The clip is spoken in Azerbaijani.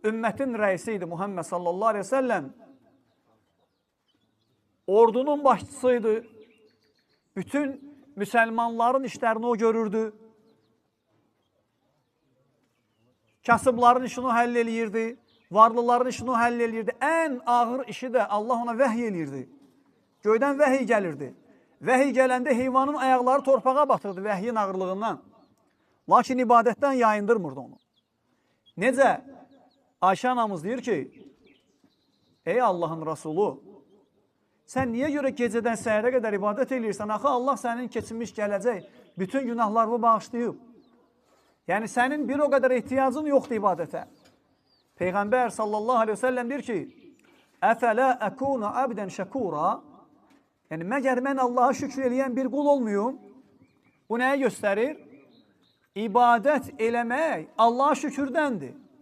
ümmətin rəisi idi Muhammed sallallahu aleyhi ve sellem. Ordunun başçısıydı. Bütün müsəlmanların işlərini o görürdü. Kasıbların işini o həll eləyirdi. Varlıların işini o həll eləyirdi. Ən ağır işi də Allah ona vəhiy eləyirdi. Göydən vəhiy gəlirdi. Vəhiy gələndə heyvanın ayaqları torpağa batırdı vəhyin ağırlığından. Lakin ibadətdən yayındırmırdı onu. Necə? Ayşə anamız deyir ki, ey Allahın Rasulü, sən niyə görə gecədən səhərə qədər ibadət eləyirsən? Axı Allah sənin keçmiş gələcək bütün günahlarını bağışlayıb. Yəni sənin bir o qədər ehtiyacın yoxdur ibadətə. Peyğəmbər sallallahu aleyhi ve sellem deyir ki, əfələ əkunu abdən şəkura, yəni məgər mən Allaha şükür eləyən bir qul olmuyum? Bu nəyə göstərir? İbadət eləmək Allaha şükürdəndir.